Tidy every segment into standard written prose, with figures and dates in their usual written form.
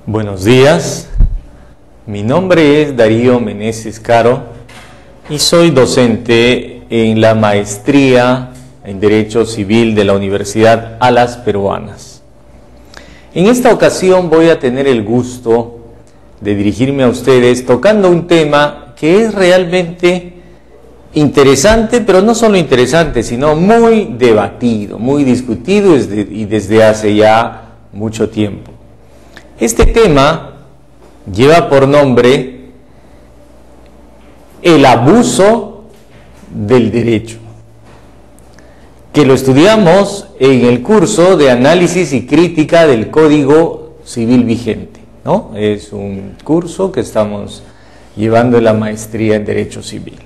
Buenos días, mi nombre es Darío Meneses Caro y soy docente en la maestría en Derecho Civil de la Universidad Alas Peruanas. En esta ocasión voy a tener el gusto de dirigirme a ustedes tocando un tema que es realmente interesante, pero no solo interesante, sino muy debatido, muy discutido y desde hace ya mucho tiempo. Este tema lleva por nombre el abuso del derecho, que lo estudiamos en el curso de análisis y crítica del Código Civil vigente, ¿no? Es un curso que estamos llevando en la maestría en Derecho Civil.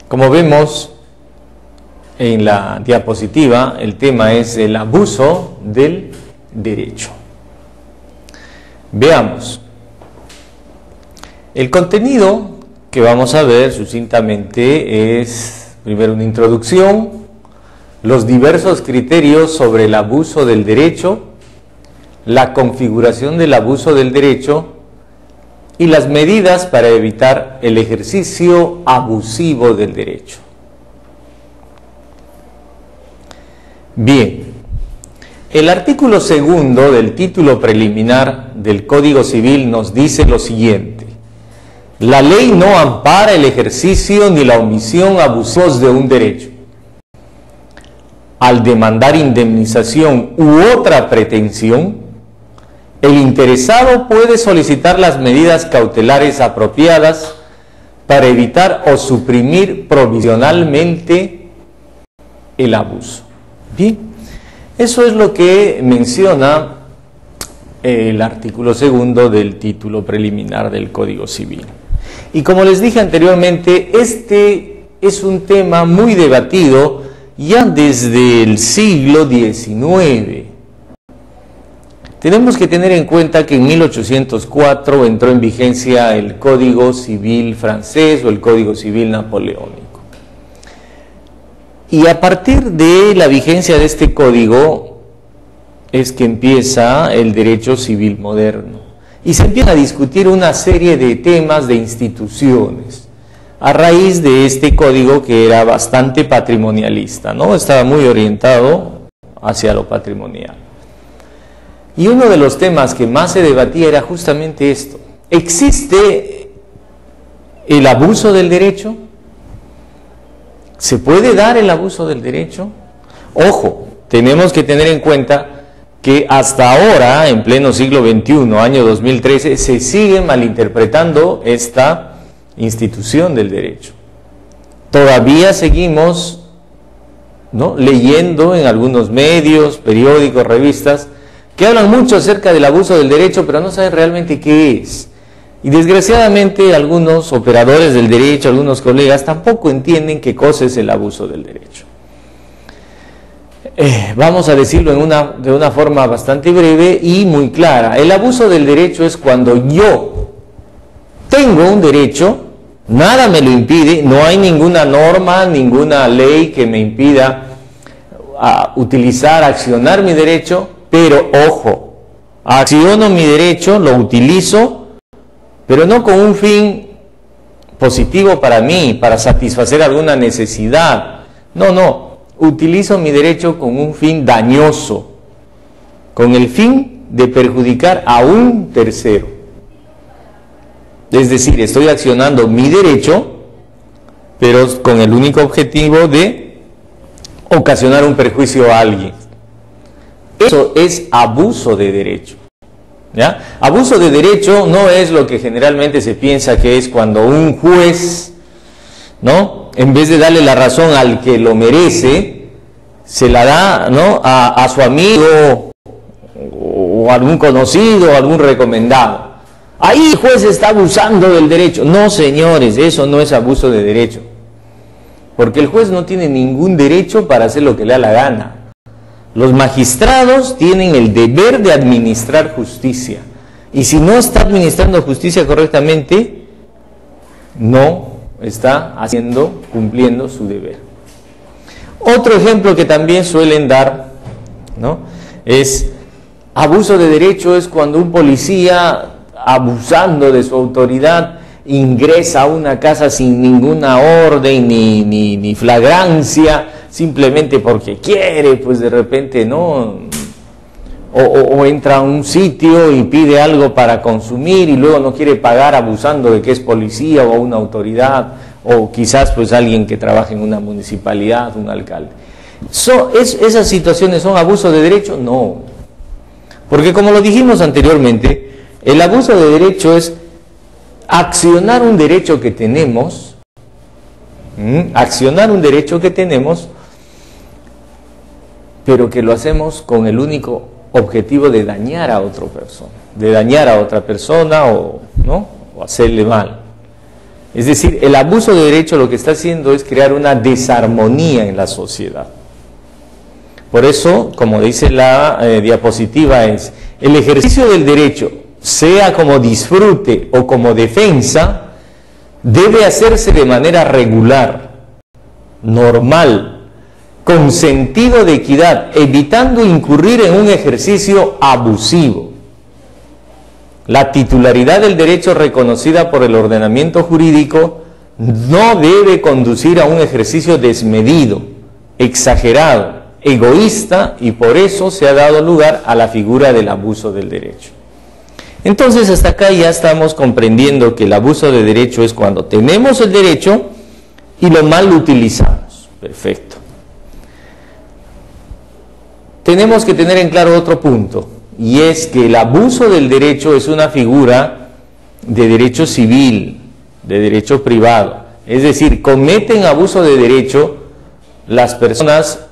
Como vemos en la diapositiva, el tema es el abuso del derecho. Veamos. El contenido que vamos a ver sucintamente es primero una introducción, los diversos criterios sobre el abuso del derecho, la configuración del abuso del derecho y las medidas para evitar el ejercicio abusivo del derecho. Bien. El artículo 2 del título preliminar del Código Civil nos dice lo siguiente: la ley no ampara el ejercicio ni la omisión abusivos de un derecho. Al demandar indemnización u otra pretensión, el interesado puede solicitar las medidas cautelares apropiadas para evitar o suprimir provisionalmente el abuso. Bien. Eso es lo que menciona el artículo 2 del título preliminar del Código Civil. Y como les dije anteriormente, este es un tema muy debatido ya desde el siglo XIX. Tenemos que tener en cuenta que en 1804 entró en vigencia el Código Civil francés o el Código Civil napoleónico. Y a partir de la vigencia de este código es que empieza el derecho civil moderno. Y se empieza a discutir una serie de temas de instituciones a raíz de este código que era bastante patrimonialista, ¿no? Estaba muy orientado hacia lo patrimonial. Y uno de los temas que más se debatía era justamente esto: ¿existe el abuso del derecho? ¿Se puede dar el abuso del derecho? Ojo, tenemos que tener en cuenta que hasta ahora, en pleno siglo XXI, año 2013, se sigue malinterpretando esta institución del derecho. Todavía seguimos, ¿no?, leyendo en algunos medios, periódicos, revistas, que hablan mucho acerca del abuso del derecho, pero no saben realmente qué es. Y desgraciadamente algunos operadores del derecho, algunos colegas, tampoco entienden qué cosa es el abuso del derecho. Vamos a decirlo de una forma bastante breve y muy clara. El abuso del derecho es cuando yo tengo un derecho, nada me lo impide, no hay ninguna norma, ninguna ley que me impida accionar mi derecho, pero ojo, acciono mi derecho, lo utilizo, pero no con un fin positivo para mí, para satisfacer alguna necesidad. No, utilizo mi derecho con un fin dañoso, con el fin de perjudicar a un tercero. Es decir, estoy accionando mi derecho, pero con el único objetivo de ocasionar un perjuicio a alguien. Eso es abuso de derecho. ¿Ya? Abuso de derecho no es lo que generalmente se piensa que es cuando un juez, ¿no?, en vez de darle la razón al que lo merece, se la da, ¿no?, a su amigo o algún conocido o algún recomendado. Ahí el juez está abusando del derecho. No, señores, eso no es abuso de derecho, porque el juez no tiene ningún derecho para hacer lo que le da la gana. Los magistrados tienen el deber de administrar justicia, y si no está administrando justicia correctamente, no está cumpliendo su deber. Otro ejemplo que también suelen dar, ¿no?, es Abuso de derecho es cuando un policía, abusando de su autoridad, ingresa a una casa sin ninguna orden ni flagrancia, simplemente porque quiere, pues de repente no, o entra a un sitio y pide algo para consumir y luego no quiere pagar, abusando de que es policía o una autoridad, o quizás pues alguien que trabaja en una municipalidad, un alcalde. ¿Esas situaciones son abuso de derecho? No, porque como lo dijimos anteriormente, el abuso de derecho es accionar un derecho que tenemos, pero que lo hacemos con el único objetivo de dañar a otra persona, ¿no? O hacerle mal. Es decir, el abuso de derecho lo que está haciendo es crear una desarmonía en la sociedad. Por eso, como dice la diapositiva, es el ejercicio del derecho, sea como disfrute o como defensa, debe hacerse de manera regular, normal, con sentido de equidad, evitando incurrir en un ejercicio abusivo. La titularidad del derecho reconocida por el ordenamiento jurídico no debe conducir a un ejercicio desmedido, exagerado, egoísta, y por eso se ha dado lugar a la figura del abuso del derecho. Entonces, hasta acá ya estamos comprendiendo que el abuso de derecho es cuando tenemos el derecho y lo mal utilizamos. Perfecto. Tenemos que tener en claro otro punto, y es que el abuso del derecho es una figura de derecho civil, de derecho privado. Es decir, cometen abuso de derecho las personas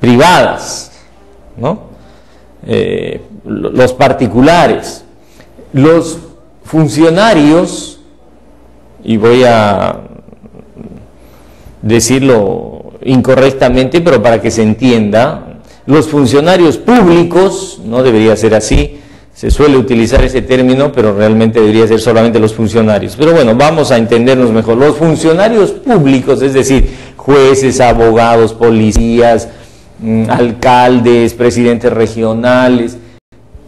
privadas, ¿no? Los particulares, los funcionarios, y voy a decirlo incorrectamente, pero para que se entienda, los funcionarios públicos, no debería ser así, se suele utilizar ese término, pero realmente debería ser solamente los funcionarios. Pero bueno, vamos a entendernos mejor. Los funcionarios públicos, es decir, jueces, abogados, policías, alcaldes, presidentes regionales,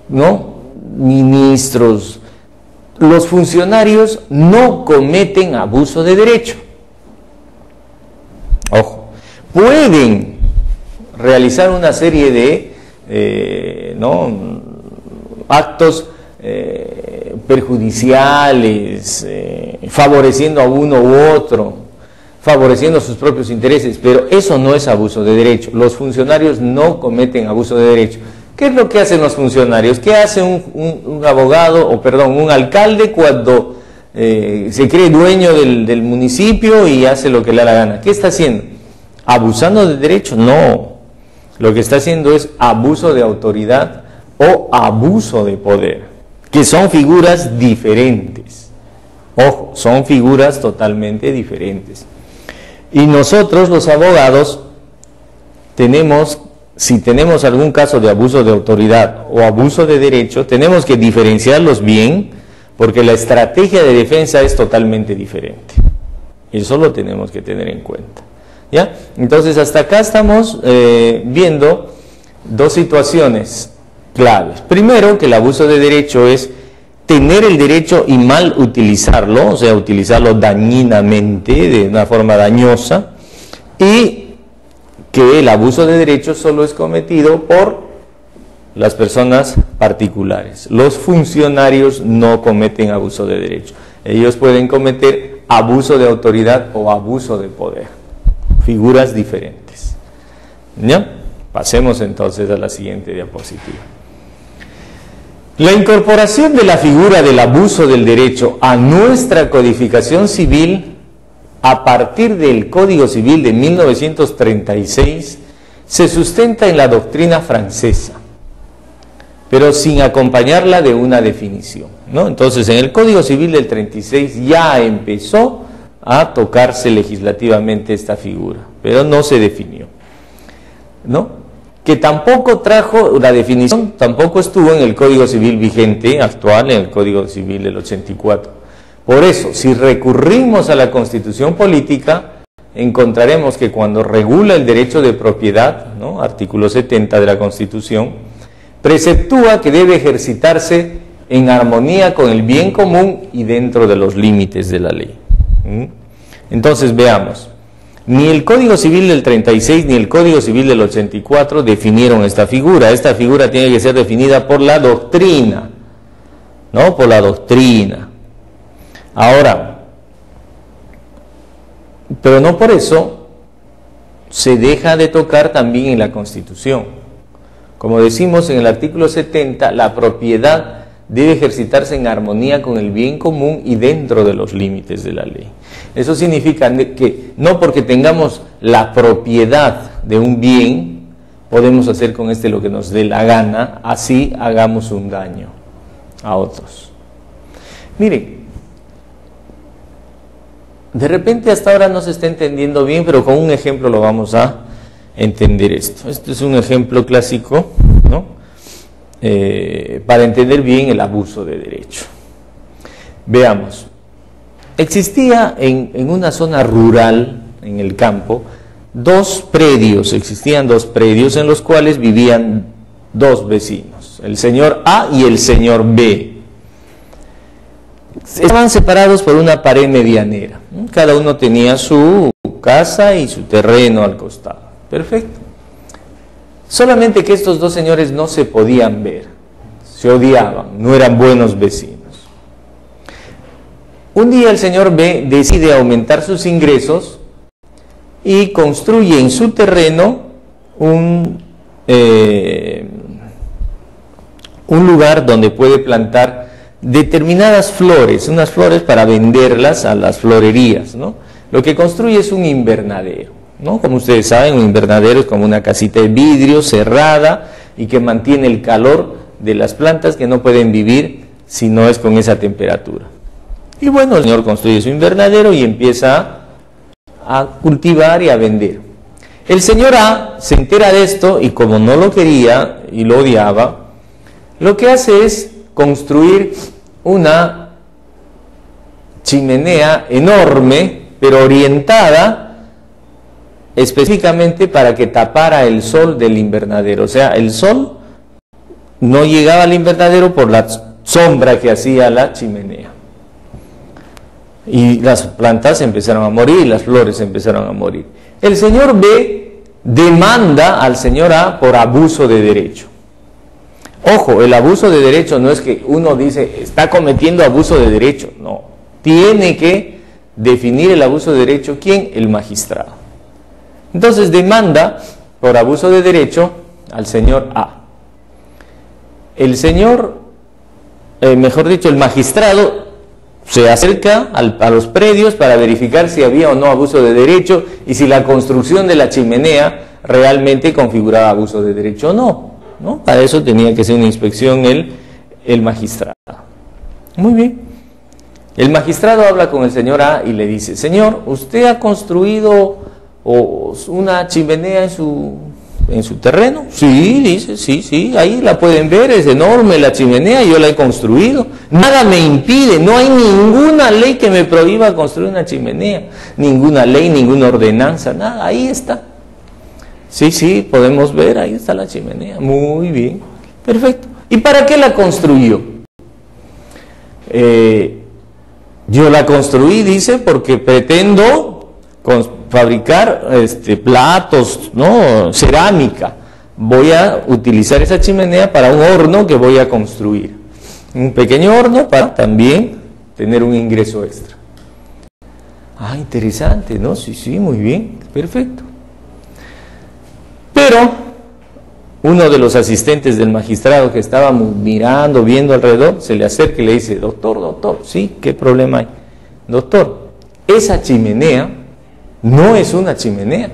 ¿no? Ministros. Los funcionarios no cometen abuso de derecho. Ojo. Pueden realizar una serie de actos perjudiciales, favoreciendo a uno u otro, favoreciendo sus propios intereses, pero eso no es abuso de derecho. Los funcionarios no cometen abuso de derecho. ¿Qué es lo que hacen los funcionarios? ¿Qué hace un un alcalde cuando se cree dueño del municipio y hace lo que le da la gana? ¿Qué está haciendo? ¿Abusando de derecho? No. Lo que está haciendo es abuso de autoridad o abuso de poder, que son figuras diferentes. Ojo, son figuras totalmente diferentes. Y nosotros, los abogados, si tenemos algún caso de abuso de autoridad o abuso de derecho, tenemos que diferenciarlos bien, porque la estrategia de defensa es totalmente diferente. Y eso lo tenemos que tener en cuenta. ¿Ya? Entonces, hasta acá estamos viendo dos situaciones claves. Primero, que el abuso de derecho es tener el derecho y mal utilizarlo, o sea, utilizarlo dañinamente, de una forma dañosa, y que el abuso de derecho solo es cometido por las personas particulares. Los funcionarios no cometen abuso de derecho. Ellos pueden cometer abuso de autoridad o abuso de poder. Figuras diferentes. ¿Ya? Pasemos entonces a la siguiente diapositiva. La incorporación de la figura del abuso del derecho a nuestra codificación civil a partir del Código Civil de 1936 se sustenta en la doctrina francesa, pero sin acompañarla de una definición, ¿no? Entonces, en el Código Civil del 36 ya empezó a tocarse legislativamente esta figura, pero no se definió, ¿no? Que tampoco trajo la definición, tampoco estuvo en el Código Civil vigente actual, en el Código Civil del 84. Por eso, si recurrimos a la Constitución política, encontraremos que cuando regula el derecho de propiedad, ¿no? Artículo 70 de la Constitución, preceptúa que debe ejercitarse en armonía con el bien común y dentro de los límites de la ley. Entonces veamos, ni el Código Civil del 36 ni el Código Civil del 84 definieron esta figura. Esta figura tiene que ser definida por la doctrina, ¿no? Por la doctrina. Ahora, pero no por eso se deja de tocar también en la Constitución. Como decimos en el artículo 70, la propiedad debe ejercitarse en armonía con el bien común y dentro de los límites de la ley. Eso significa que no porque tengamos la propiedad de un bien, podemos hacer con este lo que nos dé la gana, así hagamos un daño a otros. Miren, de repente hasta ahora no se está entendiendo bien, pero con un ejemplo lo vamos a entender esto. Este es un ejemplo clásico, ¿no? Para entender bien el abuso de derecho. Veamos, existía en una zona rural, en el campo, existían dos predios en los cuales vivían dos vecinos, el señor A y el señor B. Estaban separados por una pared medianera, cada uno tenía su casa y su terreno al costado, perfecto. Solamente que estos dos señores no se podían ver, se odiaban, no eran buenos vecinos. Un día el señor B decide aumentar sus ingresos y construye en su terreno un lugar donde puede plantar determinadas flores, unas flores para venderlas a las florerías, ¿no? Lo que construye es un invernadero, ¿no? Como ustedes saben, un invernadero es como una casita de vidrio cerrada y que mantiene el calor de las plantas que no pueden vivir si no es con esa temperatura. Y bueno, el señor construye su invernadero y empieza a cultivar y a vender. El señor A se entera de esto y como no lo quería y lo odiaba, lo que hace es construir una chimenea enorme, pero orientada específicamente para que tapara el sol del invernadero. O sea, el sol no llegaba al invernadero por la sombra que hacía la chimenea. Y las plantas empezaron a morir, las flores empezaron a morir. El señor B demanda al señor A por abuso de derecho. Ojo, el abuso de derecho no es que uno dice, está cometiendo abuso de derecho. No, tiene que definir el abuso de derecho, ¿quién? El magistrado. Entonces demanda por abuso de derecho al señor A. El señor, mejor dicho, el magistrado se acerca a los predios para verificar si había o no abuso de derecho y si la construcción de la chimenea realmente configuraba abuso de derecho o no, ¿no? Para eso tenía que hacer una inspección el magistrado. Muy bien. El magistrado habla con el señor A y le dice, señor, ¿usted ha construido una chimenea en su terreno? Sí, dice, sí, ahí la pueden ver, es enorme la chimenea, yo la he construido. Nada me impide, no hay ninguna ley que me prohíba construir una chimenea, ninguna ley, ninguna ordenanza, nada, ahí está. Sí, podemos ver, ahí está la chimenea, muy bien, perfecto. ¿Y para qué la construyó? Yo la construí, dice, porque pretendo fabricar platos, ¿no? Cerámica. Voy a utilizar esa chimenea para un horno que voy a construir. Un pequeño horno para también tener un ingreso extra. Ah, interesante, ¿no? Sí, muy bien, perfecto. Pero uno de los asistentes del magistrado que estaba mirando, viendo alrededor, se le acerca y le dice, doctor, sí, ¿qué problema hay? Doctor, esa chimenea no es una chimenea.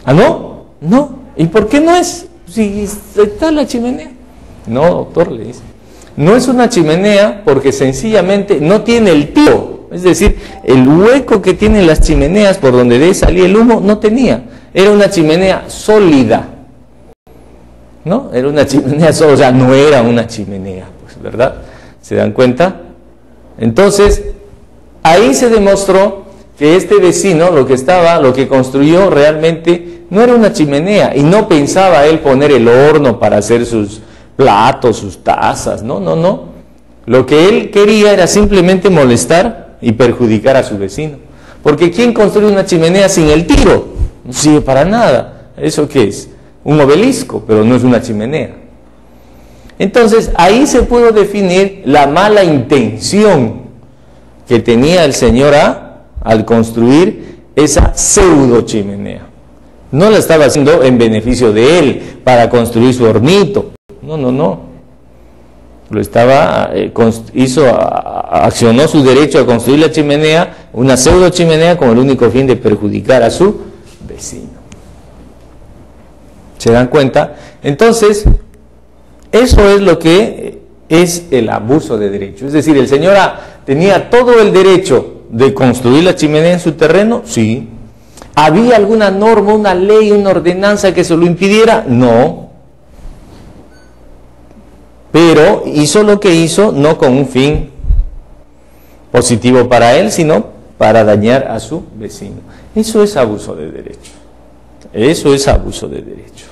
¿Ah, no? No. ¿Y por qué no es? Si está la chimenea. No, doctor, le dice. No es una chimenea porque sencillamente no tiene el tiro. Es decir, el hueco que tienen las chimeneas por donde debe salir el humo no tenía. Era una chimenea sólida. ¿No? Era una chimenea sólida, o sea, no era una chimenea, pues, ¿verdad? ¿Se dan cuenta? Entonces, ahí se demostró que este vecino lo que construyó realmente no era una chimenea, y no pensaba él poner el horno para hacer sus platos, sus tazas, no. Lo que él quería era simplemente molestar y perjudicar a su vecino. Porque ¿quién construye una chimenea sin el tiro? No sirve para nada. ¿Eso qué es? Un obelisco, pero no es una chimenea. Entonces, ahí se pudo definir la mala intención que tenía el señor A al construir esa pseudo chimenea. No la estaba haciendo en beneficio de él, para construir su hornito. No. Lo estaba, accionó su derecho a construir la chimenea, una pseudo chimenea, con el único fin de perjudicar a su vecino. ¿Se dan cuenta? Entonces, eso es lo que es el abuso de derecho. Es decir, el señor A tenía todo el derecho de construir la chimenea en su terreno, sí. ¿Había alguna norma, una ley, una ordenanza que se lo impidiera? No. Pero hizo lo que hizo no con un fin positivo para él, sino para dañar a su vecino. Eso es abuso de derecho. Eso es abuso de derecho.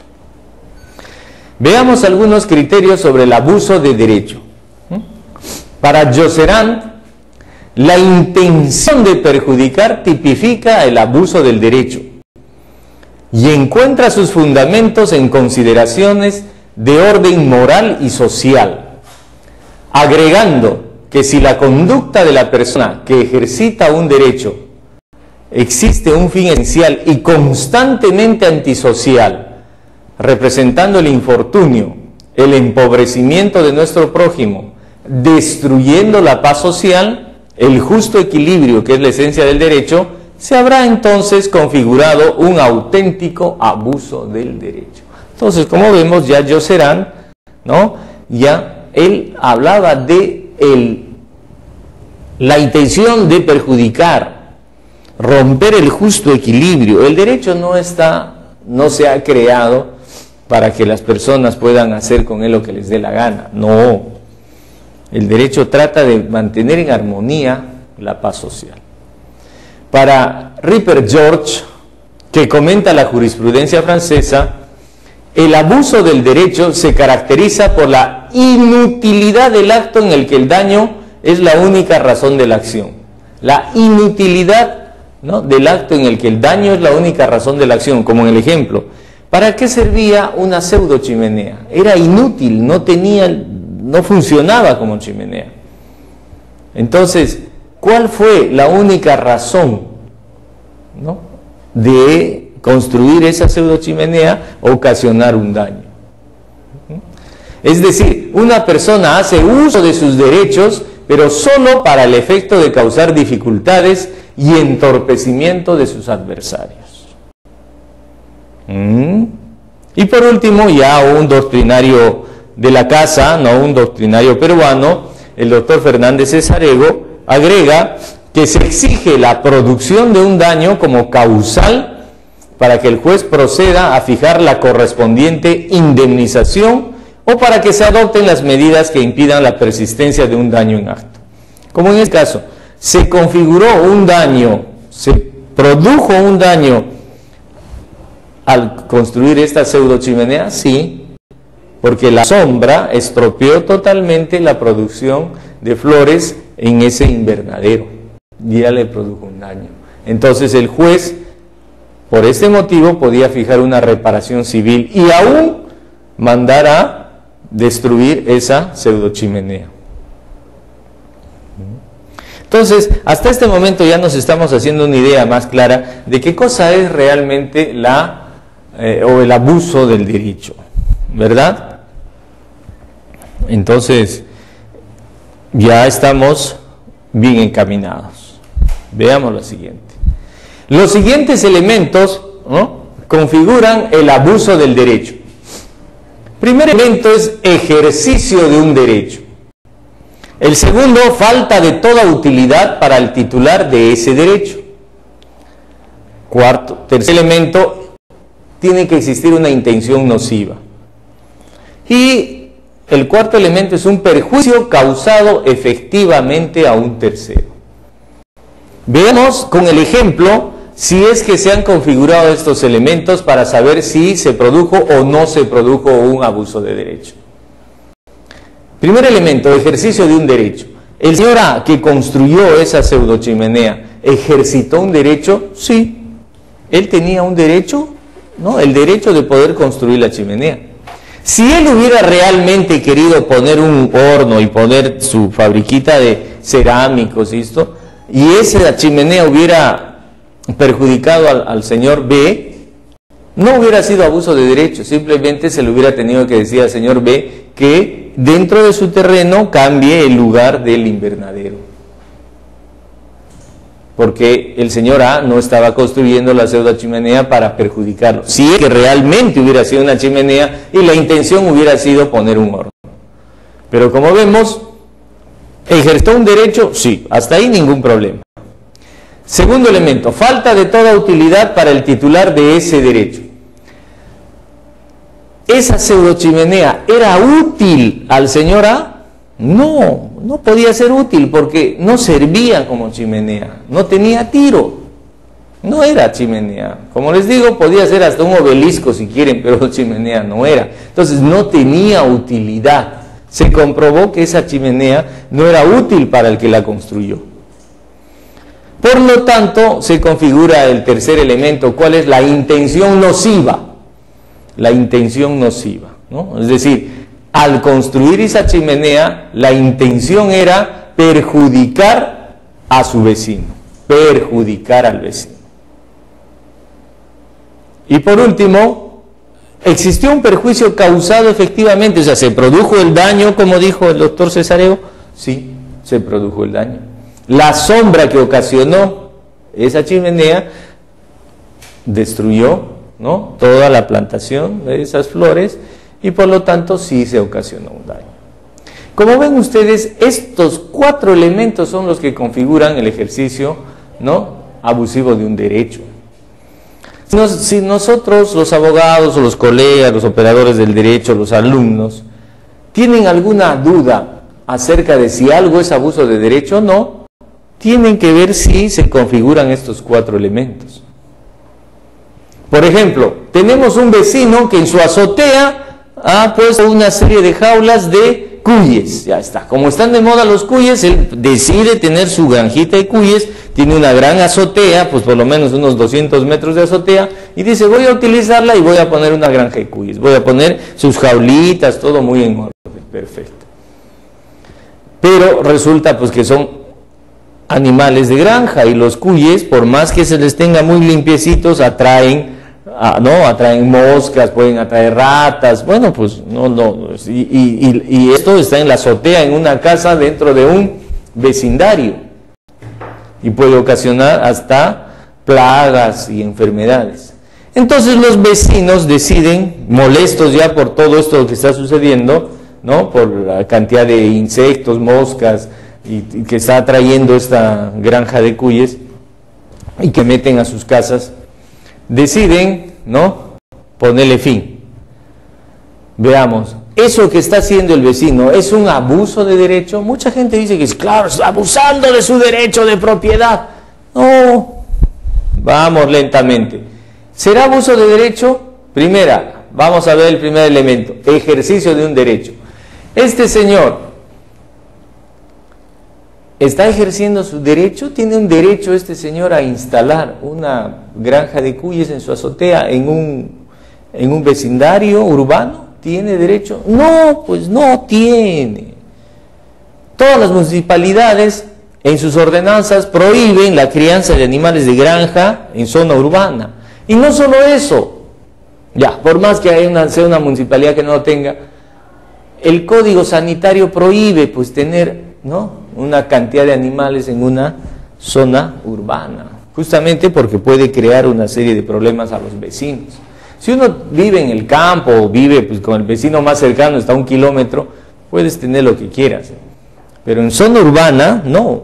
Veamos algunos criterios sobre el abuso de derecho. Para Josserand, la intención de perjudicar tipifica el abuso del derecho y encuentra sus fundamentos en consideraciones de orden moral y social, agregando que si la conducta de la persona que ejercita un derecho existe un fin esencial y constantemente antisocial, representando el infortunio, el empobrecimiento de nuestro prójimo, destruyendo la paz social, el justo equilibrio que es la esencia del derecho, se habrá entonces configurado un auténtico abuso del derecho. Entonces, como vemos, ya Josserand, ¿no? Ya él hablaba de la intención de perjudicar, romper el justo equilibrio. El derecho no se ha creado para que las personas puedan hacer con él lo que les dé la gana. No. El derecho trata de mantener en armonía la paz social. Para Ripert George, que comenta la jurisprudencia francesa, el abuso del derecho se caracteriza por la inutilidad del acto en el que el daño es la única razón de la acción. La inutilidad, ¿no?, del acto en el que el daño es la única razón de la acción, como en el ejemplo. ¿Para qué servía una pseudo chimenea? Era inútil, no funcionaba como chimenea. Entonces, ¿cuál fue la única razón, ¿no?, de construir esa pseudo chimenea? Ocasionar un daño. Es decir, una persona hace uso de sus derechos, pero solo para el efecto de causar dificultades y entorpecimiento de sus adversarios. Y por último, ya un doctrinario de la casa, no un doctrinario peruano, el doctor Fernández Cesarego, agrega que se exige la producción de un daño como causal para que el juez proceda a fijar la correspondiente indemnización o para que se adopten las medidas que impidan la persistencia de un daño en acto. Como en este caso, se configuró un daño, se produjo un daño al construir esta pseudo chimenea, sí, porque la sombra estropeó totalmente la producción de flores en ese invernadero, ya le produjo un daño. Entonces el juez, por este motivo, podía fijar una reparación civil y aún mandar a destruir esa pseudo chimenea. Entonces, hasta este momento ya nos estamos haciendo una idea más clara de qué cosa es realmente el abuso del derecho, ¿verdad? Entonces, ya estamos bien encaminados. Veamos lo siguiente. Los siguientes elementos, ¿no?, configuran el abuso del derecho. Primer elemento es ejercicio de un derecho. El segundo, falta de toda utilidad para el titular de ese derecho. Tercer elemento, tiene que existir una intención nociva. Y el cuarto elemento es un perjuicio causado efectivamente a un tercero. Veamos con el ejemplo si es que se han configurado estos elementos para saber si se produjo o no se produjo un abuso de derecho. Primer elemento, ejercicio de un derecho. El señor A, que construyó esa pseudochimenea, ¿ejercitó un derecho? Sí. Él tenía un derecho, ¿no? El derecho de poder construir la chimenea. Si él hubiera realmente querido poner un horno y poner su fabriquita de cerámicos y esto, y esa chimenea hubiera perjudicado al señor B, no hubiera sido abuso de derecho, simplemente se le hubiera tenido que decir al señor B que dentro de su terreno cambie el lugar del invernadero. Porque el señor A no estaba construyendo la pseudo chimenea para perjudicarlo. Si es que realmente hubiera sido una chimenea y la intención hubiera sido poner un horno. Pero como vemos, ¿ejerció un derecho? Sí, hasta ahí ningún problema. Segundo elemento, falta de toda utilidad para el titular de ese derecho. ¿Esa pseudo chimenea era útil al señor A? No, no podía ser útil porque no servía como chimenea, no tenía tiro, no era chimenea. Como les digo, podía ser hasta un obelisco si quieren, pero chimenea no era. Entonces no tenía utilidad. Se comprobó que esa chimenea no era útil para el que la construyó. Por lo tanto, se configura el tercer elemento, ¿cuál es? La intención nociva. La intención nociva, ¿no? Es decir, al construir esa chimenea, la intención era perjudicar a su vecino, perjudicar al vecino. Y por último, ¿existió un perjuicio causado efectivamente? O sea, ¿se produjo el daño, como dijo el doctor Cesareo? Sí, se produjo el daño. La sombra que ocasionó esa chimenea destruyó, ¿no?, toda la plantación de esas flores, y por lo tanto sí se ocasionó un daño. Como ven ustedes, estos 4 elementos son los que configuran el ejercicio, ¿no?, abusivo de un derecho. Si nosotros, los abogados o los colegas, los operadores del derecho, los alumnos, tienen alguna duda acerca de si algo es abuso de derecho o no, tienen que ver si se configuran estos 4 elementos. Por ejemplo, tenemos un vecino que en su azotea ha puesto una serie de jaulas de cuyes. Ya está. Como están de moda los cuyes, él decide tener su granjita de cuyes, tiene una gran azotea, pues por lo menos unos 200 metros de azotea, y dice, voy a utilizarla y voy a poner una granja de cuyes. Voy a poner sus jaulitas, todo muy en orden. Perfecto. Pero resulta pues que son animales de granja, y los cuyes, por más que se les tenga muy limpiecitos, atraen moscas, pueden atraer ratas, bueno, pues y esto está en la azotea, en una casa dentro de un vecindario, y puede ocasionar hasta plagas y enfermedades. Entonces los vecinos deciden, molestos ya por todo esto que está sucediendo, ¿no?, por la cantidad de insectos, moscas, y que está atrayendo esta granja de cuyes, y que meten a sus casas, deciden, ¿no?, ponerle fin. Veamos, ¿eso que está haciendo el vecino es un abuso de derecho? Mucha gente dice que es claro, está abusando de su derecho de propiedad. No, vamos lentamente. ¿Será abuso de derecho? Primera, vamos a ver el primer elemento, ejercicio de un derecho. Este señor ¿está ejerciendo su derecho? ¿Tiene un derecho este señor a instalar una granja de cuyes en su azotea en un vecindario urbano? ¿Tiene derecho? No, pues no tiene. Todas las municipalidades en sus ordenanzas prohíben la crianza de animales de granja en zona urbana. Y no solo eso, ya, por más que sea una municipalidad que no lo tenga, el Código Sanitario prohíbe pues tener, ¿no?, una cantidad de animales en una zona urbana, justamente porque puede crear una serie de problemas a los vecinos. Si uno vive en el campo o vive pues con el vecino más cercano, está a 1 kilómetro, puedes tener lo que quieras, pero en zona urbana no.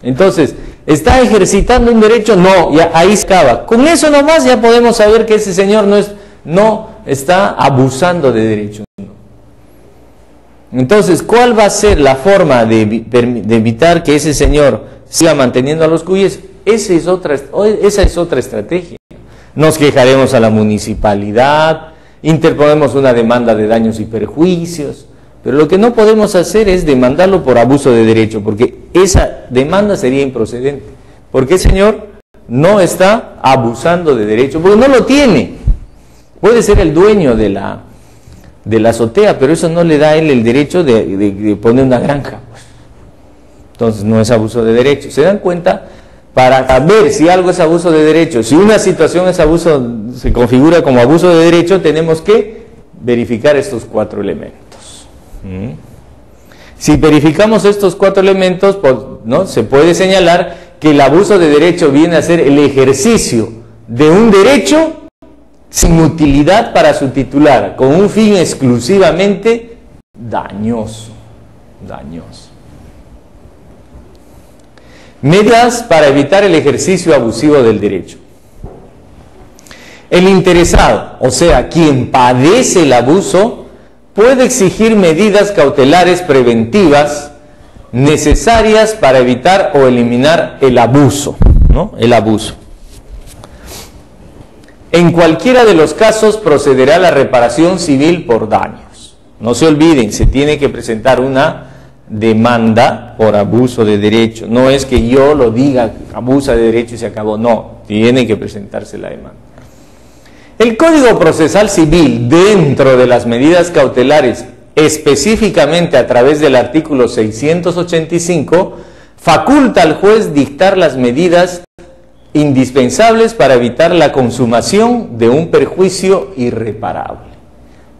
Entonces, ¿está ejercitando un derecho? No, ya ahí se acaba. Con eso nomás ya podemos saber que ese señor no está abusando de derechos. Entonces, ¿cuál va a ser la forma de evitar que ese señor siga manteniendo a los cuyes? esa es otra estrategia. Nos quejaremos a la municipalidad, interponemos una demanda de daños y perjuicios, pero lo que no podemos hacer es demandarlo por abuso de derecho, porque esa demanda sería improcedente, porque el señor no está abusando de derecho, porque no lo tiene. Puede ser el dueño de la azotea, pero eso no le da a él el derecho de poner una granja. Entonces no es abuso de derecho. ¿Se dan cuenta? Para saber si algo es abuso de derecho, si una situación es abuso, se configura como abuso de derecho, tenemos que verificar estos 4 elementos. Si verificamos estos 4 elementos, pues, ¿no?, se puede señalar que el abuso de derecho viene a ser el ejercicio de un derecho sin utilidad para su titular, con un fin exclusivamente dañoso. Medidas para evitar el ejercicio abusivo del derecho. El interesado, o sea, quien padece el abuso, puede exigir medidas cautelares preventivas necesarias para evitar o eliminar el abuso, ¿no? El abuso. En cualquiera de los casos procederá la reparación civil por daños. No se olviden, se tiene que presentar una demanda por abuso de derecho. No es que yo lo diga, abusa de derecho y se acabó. No, tiene que presentarse la demanda. El Código Procesal Civil, dentro de las medidas cautelares, específicamente a través del artículo 685, faculta al juez dictar las medidas indispensables para evitar la consumación de un perjuicio irreparable,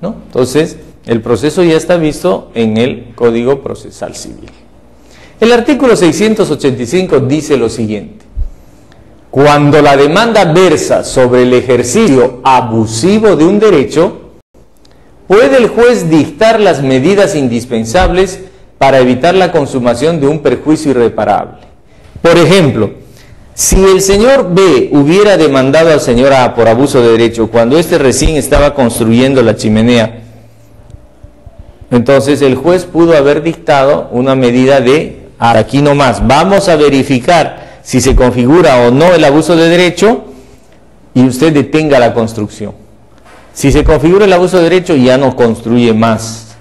¿no? Entonces, el proceso ya está visto en el Código Procesal Civil. El artículo 685 dice lo siguiente: cuando la demanda versa sobre el ejercicio abusivo de un derecho, puede el juez dictar las medidas indispensables para evitar la consumación de un perjuicio irreparable. Por ejemplo, si el señor B hubiera demandado al señor A por abuso de derecho cuando éste recién estaba construyendo la chimenea, entonces el juez pudo haber dictado una medida de aquí nomás, vamos a verificar si se configura o no el abuso de derecho y usted detenga la construcción. Si se configura el abuso de derecho, ya no construye más.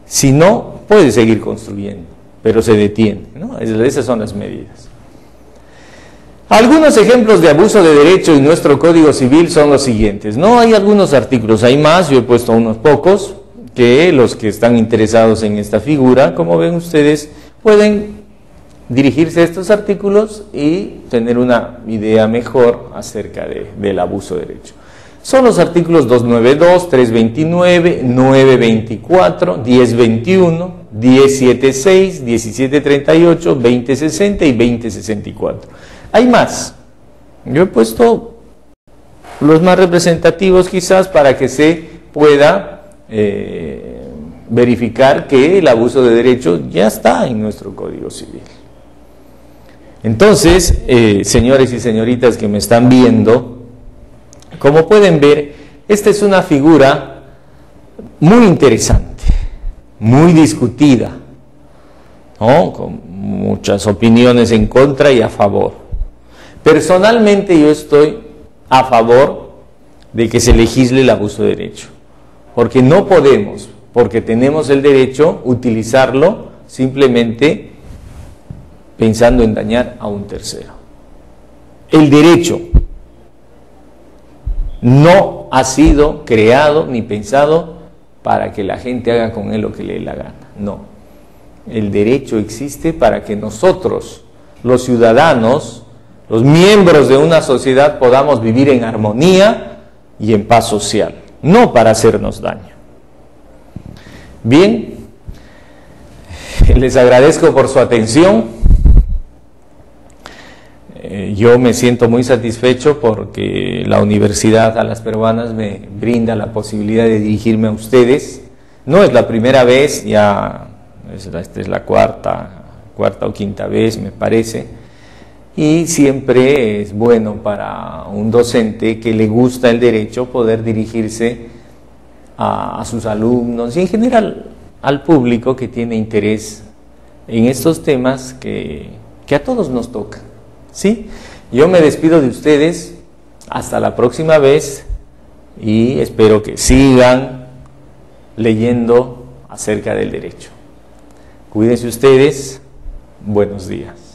Si no, puede seguir construyendo, pero se detiene, ¿no? Esas son las medidas. Algunos ejemplos de abuso de derecho en nuestro Código Civil son los siguientes. No hay algunos artículos, hay más, yo he puesto unos pocos, que los que están interesados en esta figura, como ven ustedes, pueden dirigirse a estos artículos y tener una idea mejor acerca del abuso de derecho. Son los artículos 292, 329, 924, 1021, 1076, 1738, 2060 y 2064. Hay más. Yo he puesto los más representativos quizás para que se pueda verificar que el abuso de derecho ya está en nuestro Código Civil. Entonces, señores y señoritas que me están viendo, como pueden ver, esta es una figura muy interesante, muy discutida, ¿no?, con muchas opiniones en contra y a favor. Personalmente yo estoy a favor de que se legisle el abuso de derecho, porque no podemos, porque tenemos el derecho, utilizarlo simplemente pensando en dañar a un tercero. El derecho no ha sido creado ni pensado para que la gente haga con él lo que le dé la gana. No. El derecho existe para que nosotros, los ciudadanos, los miembros de una sociedad, podamos vivir en armonía y en paz social, no para hacernos daño. Bien, les agradezco por su atención. Yo me siento muy satisfecho porque la Universidad Alas Peruanas me brinda la posibilidad de dirigirme a ustedes. No es la primera vez, ya esta es la cuarta o quinta vez, me parece, y siempre es bueno para un docente que le gusta el derecho poder dirigirse a sus alumnos y en general al público que tiene interés en estos temas que a todos nos tocan, ¿sí? Yo me despido de ustedes hasta la próxima vez y espero que sigan leyendo acerca del derecho. Cuídense ustedes. Buenos días.